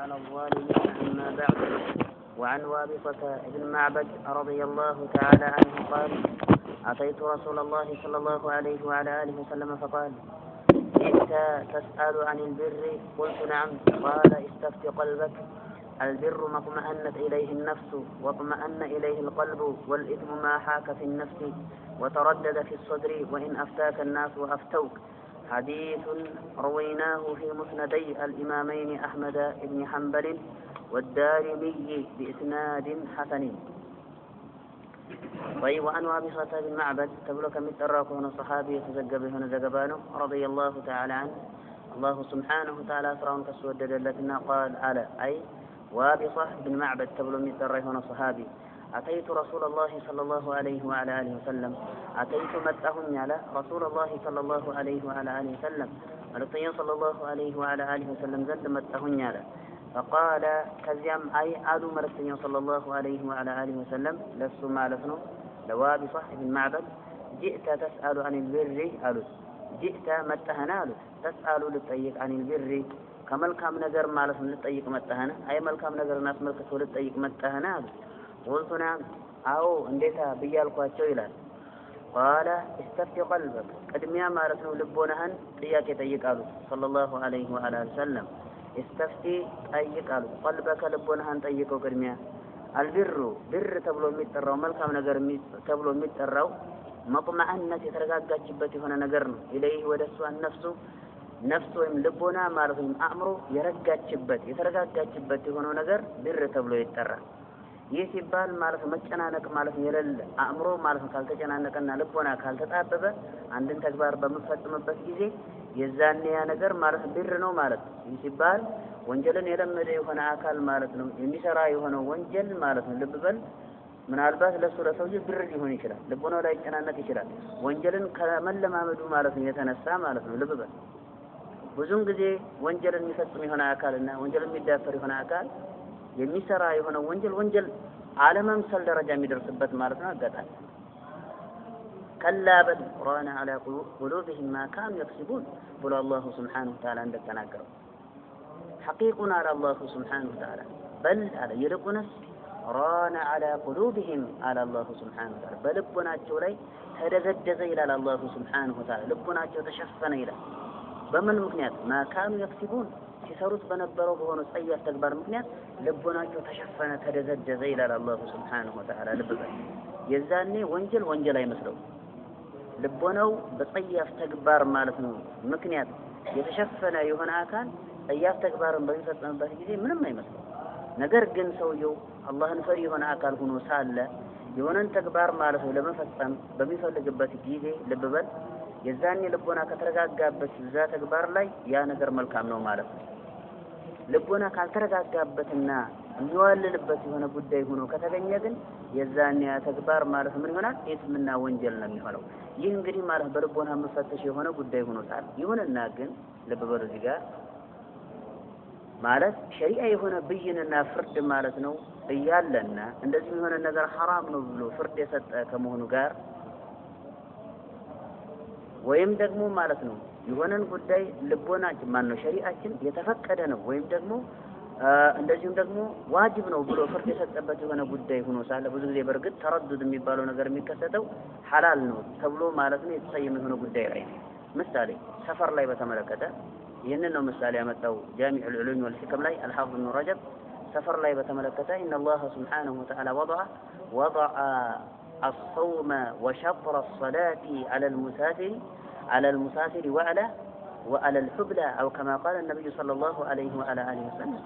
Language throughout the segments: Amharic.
على الظالمين أما بعد. وعن وابصة بن معبد رضي الله تعالى عنه قال: أتيت رسول الله صلى الله عليه وعلى آله وسلم فقال: جئت تسأل عن البر؟ قلت: نعم. قال: استفت قلبك، البر ما اطمأنت إليه النفس واطمأن إليه القلب، والإثم ما حاك في النفس وتردد في الصدر وإن أفتاك الناس وأفتوك. حديث رويناه في مسندي الإمامين أحمد بن حنبل والدارمي بإسناد حسن. طيب. وعن وابصة بن معبد تبلو كم يتراك هنا صحابي تزقب هنا زقبانه رضي الله تعالى عنه، الله سبحانه وتعالى أسرعون كسود دلتنا. قال: على أي وابصة بن معبد تبلو يتراك هنا صحابي: أتيت رسول الله صلى الله عليه وعلى آله وسلم. أتيت متأهم على رسول الله صلى الله عليه وعلى آله وسلم، ولطين صلى الله عليه وعلى آله وسلم زد متأهم على. فقال كزيام أي آلو مرسين صلى الله عليه وعلى آله وسلم لسوا معلفنه لوابصة بن معبد: جئت تسأل عن البر؟ ألو جئت متهنا ألو تسأل للطيق عن البر، كملكام نجر معلفن للطيق متهنا، أي ملكام نجر ناس ملكته للطيق متهنا ألو. قلت: نعم. أو انديتا بيالكوا تشويلا. قال: استفتي قلبك، قدميا معلفنه لبونهن طياك يتيقالو صلى الله عليه وعلى آله وسلم. استفتي طيقالو قلبك لبونهن طيقو قدميا. البر بر تبلو ميتراو ملكام نجر تبلو ميتراو مطمئنة يترغاغاچበት የሆነ ነገር ነው። ኢለይህ ወደሱ ነፍሱ ወይም ልቦና ማለት ነው አእምሮ የረጋችበት የተረጋጋችበት የሆነው ነገር ብር ተብሎ ይጠራል። ይህ ሲባል ማለት መጨናነቅ ማለት የሌለ አእምሮ ማለት ካልተጨናነቀና ልቦና ካልተጣበበ አንድን ተግባር በመፈጸምበት ጊዜ የዛኔ ያ ነገር ማለት ብር ነው ማለት ነው። ይህ ሲባል ወንጀልን የለመደ የሆነ አካል ማለት ነው የሚሰራ የሆነ ወንጀል ማለት ነው። ልብ በል ምናልባት ለሰውዬ ብር ሊሆን ይችላል፣ ልቦናው ላይ ጨናነቅ ይችላል። ወንጀልን ከመለማመዱ ማለት ነው የተነሳ ማለት ነው። ልብ በል ብዙውን ጊዜ ወንጀልን የሚፈጽም የሆነ አካልና ወንጀልን የሚዳፈር የሆነ አካል የሚሰራ የሆነ ወንጀል አለመምሰል ደረጃ የሚደርስበት ማለት ነው አጋጣሚ። ከላ በል ራነ ዐላ ቁሉብሂም ማ ካኑ የክሲቡን ብሎ አላሁ ሱብሓነሁ ወተዓላ እንደተናገረው ሐቂቁን አለ አላሁ ሱብሓነሁ ወተዓላ። በል አለ ይልቁንስ ራነ ዐላ ቁሉብሂም አለ አላሁ ሱብሓነሁ ወተዓላ በልቦናቸው ላይ ተደገደዘ ይላል አላሁ ሱብሓነሁ ወተዓላ። ልቦናቸው ተሸፈነ ይላል። በምን ምክንያት? ማ ካኑ የክሲቡን ሲሰሩት በነበረው በሆነ ጸያፍ ተግባር ምክንያት ልቦናቸው ተሸፈነ ተደገደዘ ይላል አላሁ ሱብሓነሁ ወተዓላ። ልብ በል የዛኔ ወንጀል አይመስለው። ልቦናው በጸያፍ ተግባር ማለት ነው ምክንያት የተሸፈነ የሆነ አካል ጸያፍ ተግባርን በሚፈጽምበት ጊዜ ምንም አይመስለው። ነገር ግን ሰውየው አላህን ፈሪ የሆነ አካል ሆኖ ሳለ የሆነን ተግባር ማለት ነው ለመፈጸም በሚፈልግበት ጊዜ ልብ በል የዛኔ ልቦና ከተረጋጋበት እዛ ተግባር ላይ ያ ነገር መልካም ነው ማለት ነው። ልቦና ካልተረጋጋበትና የሚዋልልበት የሆነ ጉዳይ ሆኖ ከተገኘ ግን የዛኔ ያ ተግባር ማለት ምን ይሆናል? ኢስምና ወንጀል ነው የሚሆነው። ይህ እንግዲህ ማለት በልቦና መፈተሽ የሆነ ጉዳይ ሆኖ ታል ይሁንና ግን ልብ በሉ እዚህ ጋር ማለት ሸሪዓ የሆነ ብይንና ፍርድ ማለት ነው እያለና እንደዚህ የሆነ ነገር ሐራም ነው ብሎ ፍርድ የሰጠ ከመሆኑ ጋር ወይም ደግሞ ማለት ነው የሆነን ጉዳይ ልቦናችን ማነው ሸሪዓችን የተፈቀደ ነው ወይም ደግሞ እንደዚሁም ደግሞ ዋጅብ ነው ብሎ ፍርድ የሰጠበት የሆነ ጉዳይ ሆኖ ሳለ ብዙ ጊዜ በርግጥ ተረዱድ የሚባለው ነገር የሚከሰተው ሐላል ነው ተብሎ ማለት ነው የተሰየመ የሆነ ጉዳይ ላይ ምሳሌ ሰፈር ላይ በተመለከተ ይህንን ነው ምሳሌ ያመጣው ጃሚዕ العلوم والحكم ላይ الحافظ ابن رجب ሰፈር ላይ በተመለከተ ان الله سبحانه وتعالى وضع الصوم وشطر الصلاة على المسافر وعلى الحبلى أو كما قال النبي صلى الله عليه وعلى آله وسلم.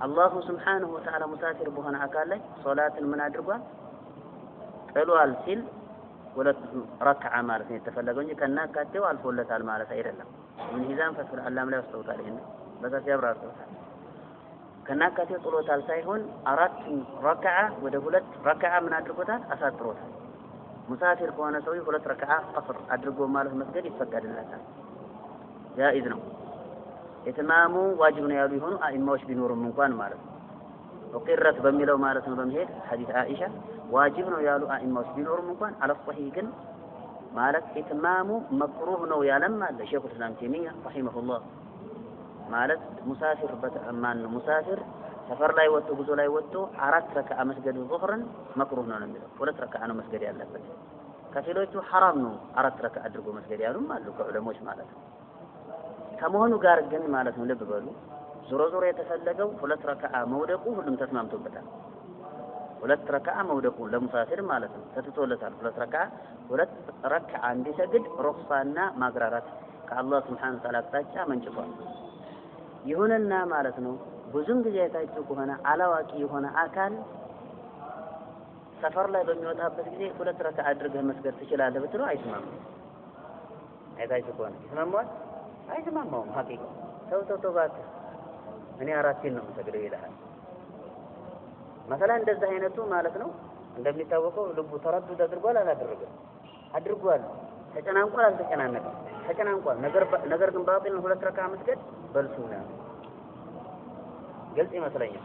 الله سبحانه وتعالى مسافر بهنا أكال لي صلاة من أدرقها قالوا السل ولا ركعة مالتين يتفلقون كنا كاتوا الفولة المالة سير الله من هزام فسر اللام لا يستوت عليهن بس يبرا استوت كنا كاتوا طلوت السيهون أردت ركعة ودهولت ركعة من أدرقها أساتروتها مسافر كوانا سوي ሁለት ረክዓ ቀስር አድርጎ ማለት መስገድ ይፈቀድለታል። ጃኢዝ ነው። ኢትማሙ ዋጅብ ነው ያሉ ይሆኑ አኢማዎች ቢኖሩም እንኳን ማለት ነው። ወቂረት በሚለው ማለት ነው በመሄድ ሐዲስ አኢሻ ዋጅብ ነው ያሉ አኢማዎች ቢኖሩም እንኳን አለፈሂ ግን ማለት ኢትማሙ መክሩህ ነው ያለም አለ ሸይኹል ኢስላም ተይሚያ ረሂመሁላህ ማለት ሙሳፊር በማን ነው ሙሳፊር ሰፈር ላይ ወጥቶ ጉዞ ላይ ወጥቶ 4 ረካዓ መስገድ ዙህርን መክሩህ ነው የሚለው 2 ረካዓ ነው መስገድ ያለበት ከፊሎቹ ሐራም ነው 4 ረካዓ አድርጎ መስገድ ያሉም አሉ ከዑለሞች ማለት ነው ከመሆኑ ጋር ግን ማለት ነው ልብ በሉ ዞሮ ዞሮ የተፈለገው 2 ረካዓ መውደቁ ሁሉም ተስማምቶበታል 2 ረካዓ መውደቁ ለሙሳፊር ማለት ነው ተትቶለታል 2 ረካዓ እንዲሰግድ ሩኽሳና ማግራራት ከአላህ Subhanahu Wa Ta'ala አቅጣጫ መንጭቷል ይሁንና ማለት ነው ብዙም ጊዜ አይታችሁ ከሆነ አላዋቂ የሆነ አካል ሰፈር ላይ በሚወጣበት ጊዜ 2 ረካዓ አድርገህ መስገድ ትችላለህ ብትለው አይስማማም አይታችሁ ከሆነ ይስማማል አይስማማውም ሐቂቃ ተው ባክ እኔ 4 ነው የምሰግደው ይላል مثلا እንደዛ አይነቱ ማለት ነው እንደሚታወቀው ልቡ ተረዱድ አድርጓል አላደረገም አድርጓል ተጨናንቋል አልተጨናነቀም ተጨናንቋል ነገር ግን ባጢል 2 ረካዓ መስገድ በልሱና ግልጽ ይመስለኛል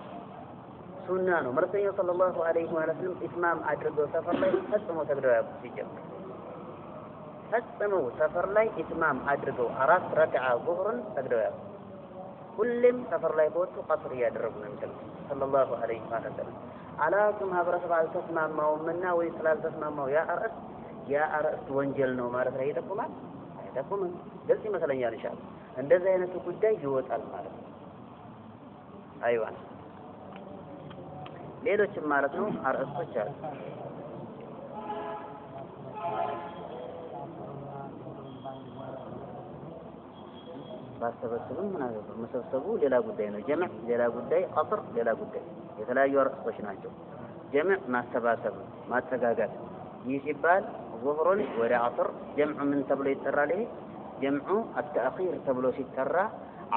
ሱና ነው መልእክተኛው ሰለላሁ ዐለይሂ ወሰለም ኢትማም አድርገው ሰፈር ላይ ፈጽመው ሰግደው ያውቁ ፈጽመው ሰፈር ላይ ኢትማም አድርገው 4 ረካዓ ዙህርን ሰግደው ያውቁ ሁሉም ሰፈር ላይ ወጡ ቀስር ያደረጉ ነው የሚሰግዱ ሰለላሁ ዐለይሂ ወሰለም አላኩም ማህበረሰብ አልተስማማውምና ወይ ስላልተስማማው ያ አርዕስት ወንጀል ነው ማለት ላይ ይጠቁማል አይጠቁምም ግልጽ ይመስለኛል ኢንሻአላህ እንደዚህ አይነቱ ጉዳይ ይወጣል ማለት ነው አይዋን ሌሎችም ማለት ነው አርዕስቶች አሉ ባስተበሰቡ ምን አገባ መሰብሰቡ ሌላ ጉዳይ ነው ጀምዕ ሌላ ጉዳይ ቀስር ሌላ ጉዳይ የተለያዩ አርዕስቶች ናቸው ጀምዕ ማስተባሰብ ማጠጋጋት ይህ ሲባል ዙህሩን ወደ ዐስር ጀምዕ ምን ተብሎ ይጠራል ይሄ ጀምዑ التأخير ተብሎ ሲጠራ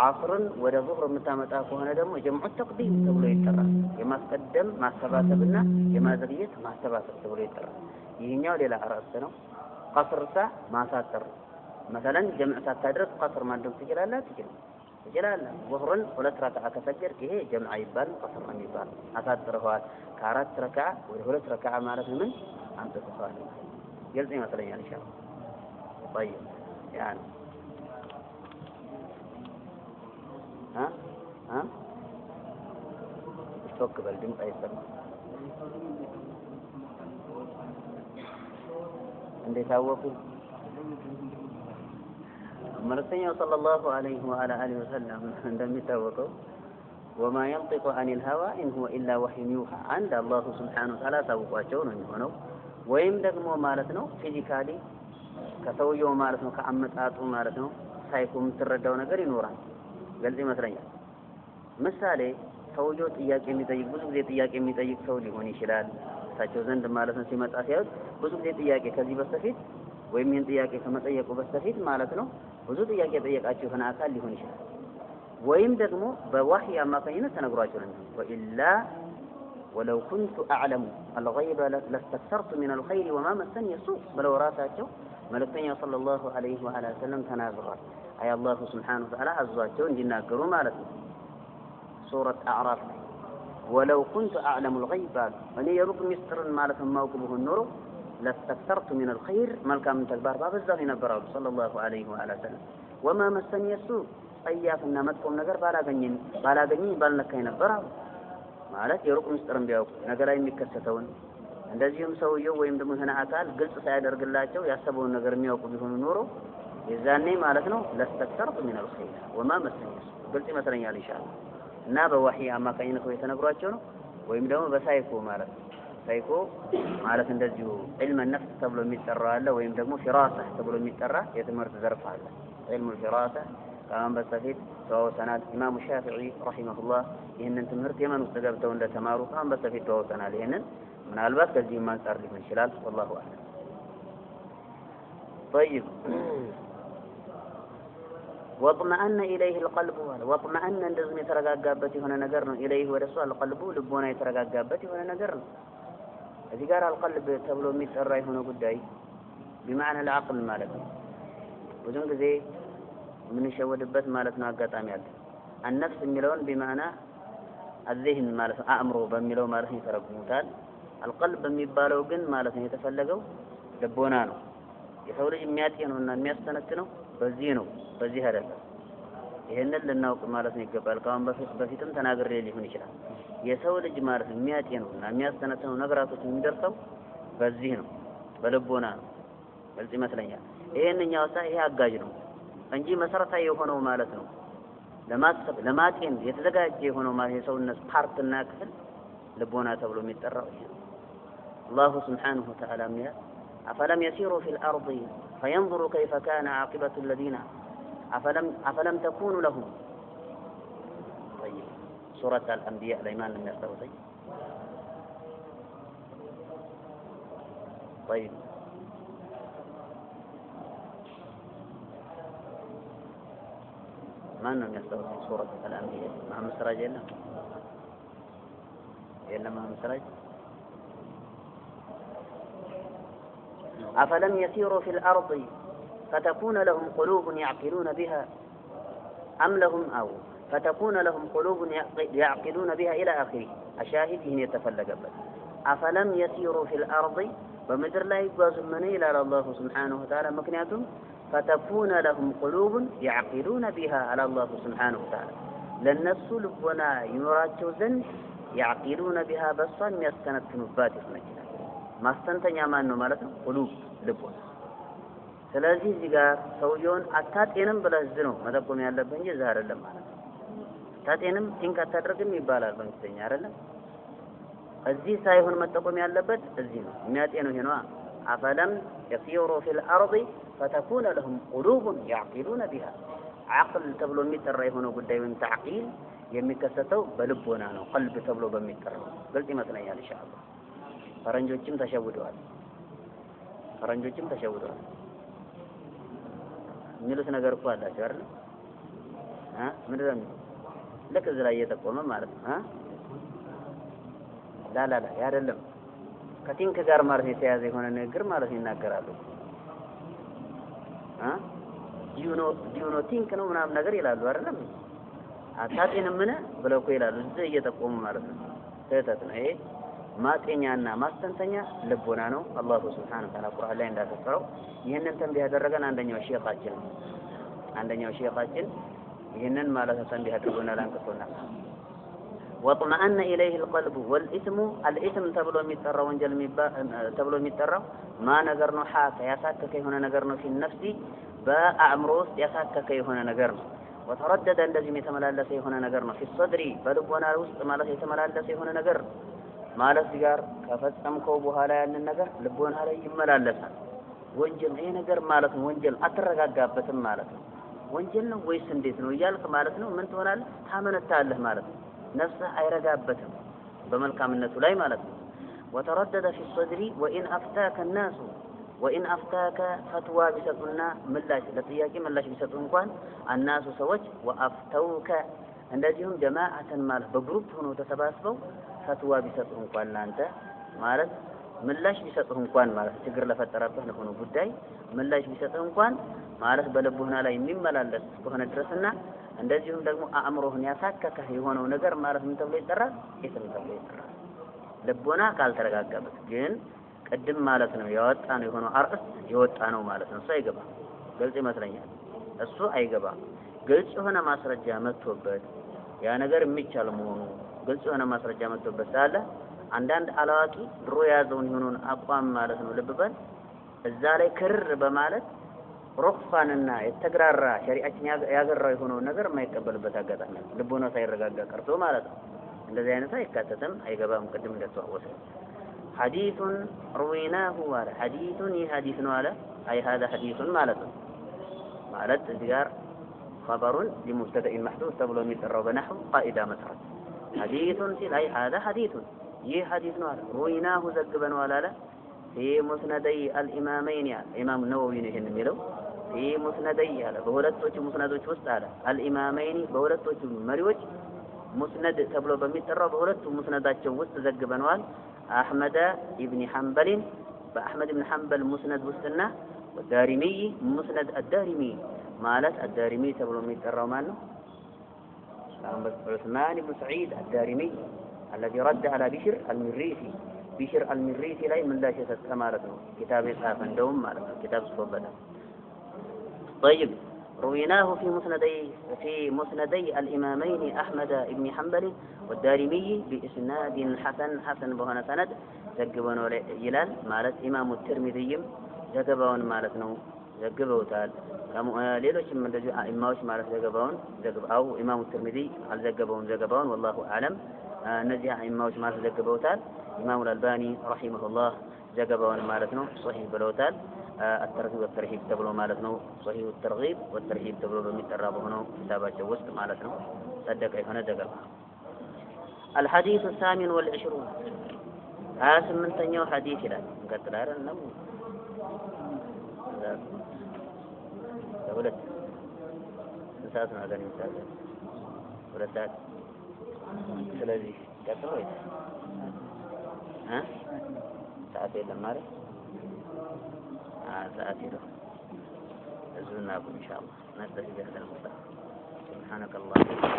ዐስርን ወደ ዙህር የምታመጣ ከሆነ ደግሞ ጀምዑ ተቅዲም ተብሎ ይጠራል የማስቀደም ማስተባሰብና የማዘግየት ማስተባሰብ ተብሎ ይጠራል ይሄኛው ሌላ አርዕስት ነው ቀስርሳ ማሳጠር مثلا جمع ሳታደርግ ቀስር ማድረግ ትችላለህ ዙህርን 2 ረካዓ ከሰገድክ ይሄ ጀምዓ ይባል ቀስር ነው ይባል አሳጥረዋል ከ4 ረካዓ ወደ 2 ረካዓ ማለት ምን አንተሰዋል ግልጽ ይመስለኛል ኢንሻአላህ طيب يعني ها اشتوك بالدم አይሰማ እንዴት አወቁ መልእክተኛው ሰለላሁ ዐለይሂ ወአሊሂ ወሰለም እንደሚታወቀው وما ينطق عن الهوى إن هو إلا وحي يوحى عند الله سبحانه وتعالى ታውቋቸው ነው የሚሆነው ወይም ደግሞ ማለት ነው ፊዚካሊ ከሰውየው ማለት ነው ከአመጣጡ ማለት ነው ሳይኮም ትረዳው ነገር ይኖራል ግልጽ ይመስለኛል ምሳሌ ሰውየው ጥያቄ የሚጠይቅ ብዙ ጊዜ ጥያቄ የሚጠይቅ ሰው ሊሆን ይችላል እሳቸው ዘንድ ማለት ነው ሲመጣ ሲያዩት ብዙ ጊዜ ጥያቄ ከዚህ በስተፊት ወይም ይህን ጥያቄ ከመጠየቁ በስተፊት ማለት ነው ብዙ ጥያቄ ጠየቃቸው የሆነ አካል ሊሆን ይችላል ወይም ደግሞ በወህይ አማካኝነት ተነግሯቸው ነው ወኢላ ولو كنت أعلم الغيب لاستكثرت من الخير وما مسني السوء بلو راساቸው መልእክተኛው ሰለላሁ ዐለይሂ ወሰለም ተናግረዋል አይ አላህ Subhanahu Wa Ta'ala አዟቸው እንዲናገሩ ማለት ነው ሱረት አዕራፍ ولو كنت أعلم الغيب እኔ የሩቅ ሚስጥርን ማለት ማውቅ ቢሆን ኖሮ لاستكثرت من الخير መልካም ተግባር ባበዛው ነበር ሰለላሁ ዐለይሂ ወሰለም وما مسني السوء ጠያፍና መጥፎም ነገር ባላገኘኝ ባልነካኝ ነበር ማለት የሩቅ ሚስጥርን ቢያውቁ ነገር ላይ የሚከሰተውን እንደዚህም ሰውየው ወይም ደግሞ የሆነ አካል ግልጽ ሳያደርግላቸው ያሰበውን ነገር የሚያውቁ ቢሆኑ ኖሮ የዛኔ ማለት ነው ለስተክተርቱ من الخير وما مسني ግልጽ ይመስለኛል ኢንሻአላህ እና በወህይ አማካኝነት ወይ ተነግሯቸው ነው ወይም ደግሞ በሳይኮ ማለት እንደዚሁ علم النفس ተብሎ የሚጠራ አለ ወይም ደግሞ ፊራሳ ተብሎ የሚጠራ የትምህርት ዘርፍ አለ علم الفراسة كمان በስተፊት ተዋውተናል ኢማሙ ሻፊዒ ረሂመሁላህ ይሄንን ትምህርት የመን ውስጥ ገብተው እንደተማሩ ከማን በስተፊት ተዋውተናል ይሄንን ምናልባት ከዚህም አንፃር ሊሆን ይችላል والله اعلم طيب واطمأن اليه القلب واطمأن እንደዚህ የተረጋጋበት የሆነ ነገር ነው ኢለይህ ወደሱ القلب ልቦና የተረጋጋበት የሆነ ነገር ነው እዚህ ጋር القلب ተብሎ የሚጠራ የሆነ ጉዳይ بمعنى العقل ማለት ነው ብዙም ጊዜ ምን ሸወድበት ማለት ነው አጋጣሚ አለ النفس የሚለውን بمعنى الذهن ማለት ነው አእምሮ በሚለው ማለት ነው ይተረጉሙታል القلب የሚባለው ግን ማለት ነው የተፈለገው ልቦና ነው የሰው ልጅ የሚያጤነውና የሚያስተነትነው በዚህ አይደለም ይሄንን ልናውቅ ማለት ነው ይገባል። ካሁን በፊትም ተናግሬ ሊሆን ይችላል። የሰው ልጅ ማለት የሚያጤነውና የሚያስተነትነው ነገራቶች የሚደርሰው በዚህ ነው፣ በልቦና ነው። ግልጽ ይመስለኛል። ይሄንኛው ይሄ አጋዥ ነው እንጂ መሰረታዊ የሆነው ማለት ነው ለማሰብ ለማጤን የተዘጋጀ የሆነው ማለት የሰውነት ፓርትና ክፍል ልቦና ተብሎ የሚጠራው ይሄ ነው። አላሁ ሱብሓነሁ ወተዓላ ሚያ أفلم يسيروا في الأرض فينظروا كيف كان عاقبة الذين أفلم تكون لهم طيب سورة الأنبياء الإيمان لم يستوي طيب ما لم يستوي سورة الأنبياء مع مسراج إلا مع مسراج أفلم يسيروا في الأرض فتكون لهم قلوب يعقلون بها أم لهم أو فتكون لهم قلوب يعقلون بها إلى آخره الشاهد هنا يتفلق بس أفلم يسيروا في الأرض ومدر لا يقاس من إلى الله سبحانه وتعالى مكنياتهم فتكون لهم قلوب يعقلون بها على الله سبحانه وتعالى للنفس لبنا ينراجو زن يعقلون بها بصا يستنتنوا باتف مجد ማስተንተኛ ማን ነው ማለት ነው? ቁሉብ ልቦና። ስለዚህ እዚህ ጋር ሰውየውን አታጤንም ብለህ ነው መጠቆም ያለብህ እንጂ እዛ አይደለም ማለት ነው። አታጤንም ቲንክ አታደርግም ይባላል በእንግሊዝኛ አይደለም። እዚህ ሳይሆን መጠቆም ያለበት እዚህ ነው። የሚያጤነው ይሄ ነው። አፈለም የሲሩ ፊል አርض فتكون لهم قلوب يعقلون بها عقل ተብሎ የሚጠራ የሆነው ጉዳይ ወይም ተዕቂል የሚከሰተው በልቦና ነው። ቀልብ ተብሎ በሚጠራው ግልጽ ይመስለኛል ኢንሻአላህ። ፈረንጆችም ተሸውደዋል የሚሉት ነገር እኮ አላቸው አይደል? ምንድን ነው ልክ እዚህ ላይ እየጠቆመ ማለት ነው። ላ አይደለም ከቲንክ ጋር ማለት የተያዘ የሆነ ነገር ማለት ይናገራሉ። ዲዩኖ ቲንክ ነው ምናምን ነገር ይላሉ አይደለም? አታጤንም ምን ብለው እኮ ይላሉ እዚህ እየጠቆሙ ማለት ነው። ስህተት ነው ይሄ። ማጤኛና ማስተንተኛ ልቦና ነው። አላሁ ሱብሓነሁ ወተዓላ ቁርአን ላይ እንዳተፈረው ይሄንን ተንቢህ ያደረገን አንደኛው ሼኻችን ይሄንን ማለት ተንቢህ አድርጎናል አንቅቶናል። ወጥመአነ ኢለይሂ القلب والإثم الإثم ተብሎ የሚጠራው ወንጀል ተብሎ የሚጠራው ማ ነገር ነው ሐከ ያሳከከ የሆነ ነገር ነው في النفس በአእምሮ ውስጥ ያሳከከ የሆነ ነገር ነው። ወተረደደ እንደዚህም የተመላለሰ የሆነ ነገር ነው في الصدر በልቦና ውስጥ ማለት የተመላለሰ የሆነ ነገር ማለት ጋር ከፈጸምከው በኋላ ያንን ነገር ልቦና ላይ ይመላለሳል። ወንጀል ይሄ ነገር ማለት ነው ወንጀል አትረጋጋበትም ማለት ነው። ወንጀል ነው ወይስ እንዴት ነው እያልክ ማለት ነው ምን ትሆናለህ? ታመነታለህ ማለት ነው። ነፍስህ አይረጋበትም በመልካምነቱ ላይ ማለት ነው። وتردد في الصدر وإن أفتاك فتوى ቢሰጡና ምላሽ ለጥያቄ ምላሽ ቢሰጡ እንኳን الناس ሰዎች وأفتوك እንደዚሁም ጀማዓተን ማለት በግሩፕ ሆኖ ተሰባስበው ፈትዋ ቢሰጡህ እንኳን ላንተ ማለት ምላሽ ቢሰጡህ እንኳን ማለት ችግር ለፈጠረብህ ለሆነ ጉዳይ ምላሽ ቢሰጡህ እንኳን ማለት በልቦና ላይ የሚመላለስ ከሆነ ድረስና እንደዚሁም ደግሞ አእምሮህን ያሳከከህ የሆነው ነገር ማለት ምን ተብሎ ይጠራል? ኢስም ተብሎ ይጠራል። ልቦና ካልተረጋጋበት ግን ቅድም ማለት ነው ያወጣ ነው የሆነው አርዕስት የወጣ ነው ማለት ነው። እሱ አይገባም። ግልጽ ይመስለኛል። እሱ አይገባም። ግልጽ የሆነ ማስረጃ መጥቶበት ያ ነገር የሚቻል መሆኑ ግልጽ የሆነ ማስረጃ መጥቶበት ሳለ አንዳንድ አላዋቂ ድሮ ያዘውን የሆነውን አቋም ማለት ነው ልብ በል እዛ ላይ ክርር በማለት ሩክፋንና የተግራራ ሸሪዓችን ያገራው የሆነው ነገር የማይቀበልበት አጋጣሚ ነው። ልቦና ሳይረጋጋ ቀርቶ ማለት ነው። እንደዚህ አይነት አይካተትም፣ አይገባም። ቅድም እንደተዋወሰ ሐዲሱን ሩዊናሁ አለ ሐዲሱን ይህ ሐዲስ ነው አለ አይ هذا ሐዲሱን ማለት ነው ማለት እዚህ ጋር خبر لمبتدأ محذوف تبلو የሚጠራው በነህው ቃኢዳ መሰረት ሐዲሱን ሲል አይ هذا ሐዲስ ይህ ሐዲስ ነው አለ ሩዊናሁ ዘግበነዋል አለ في مسندي الإمامين إمام النووي ይሄን የሚለው في مسندي አለ በሁለቶቹ ሙስነዶች ውስጥ አለ الإمامين በሁለቶቹ መሪዎች ሙስነድ ተብሎ በሚጠራው በሁለቱ ሙስነዳቸው ውስጥ ዘግበነዋል አህመድ ኢብኑ ሐንበል በአህመድ ኢብኑ ሐንበል ሙስነድ ውስጥና ወዳሪሚ ሙስነድ አዳሪሚ ማለት አዳሪሚ ተብሎ የሚጠራው ማን ነው? ዑስማን ኢብኑ ሰዒድ አዳሪሚ الذي رد على بشر المريسي ላይ ምላሽ የሰጠ ማለት ነው። ኪታብ የጻፈ እንደውም ማለት ነው ኪታብ ጽፎበታል። طيب رويناه في مسندي الإمامين أحمد بن حنبل والدارمي بإسناد حسن بهنا سند زجبونه يلال مالت إمام الترمذي زجبون مالتنا زجبوتال ሌሎች እንደዚህ ኢማሞች ማለት ዘገባው ኢማሙ ትርሚዚ አልዘገበውን والله اعلم እነዚህ ኢማሞች ማለት ዘገበውታል ኢማሙ አልባኒ ረሂመሁላህ ዘገባውን ማለት ነው ሶሂህ ብለውታል الترغيب والترهيب ተብሎ ማለት ነው ሶሂህ الترغيب والترهيب ተብሎ በሚጠራ በሆነው ኪታባቸው ውስጥ ማለት ነው صدق የሆነ ዘገባ الحديث الثامن والعشرون 28ኛው ሐዲስ ይላል እንቀጥላለን ነው ሁለት ሰዓት ነው አገኘ ይችላል ሁለት ሰዓት ስለዚህ ቀጥሎ ሰዓት የለም ማለት ሰዓት የለም እዙና ኢንሻአላህ نستفيد هذا المصطلح سبحانك اللهم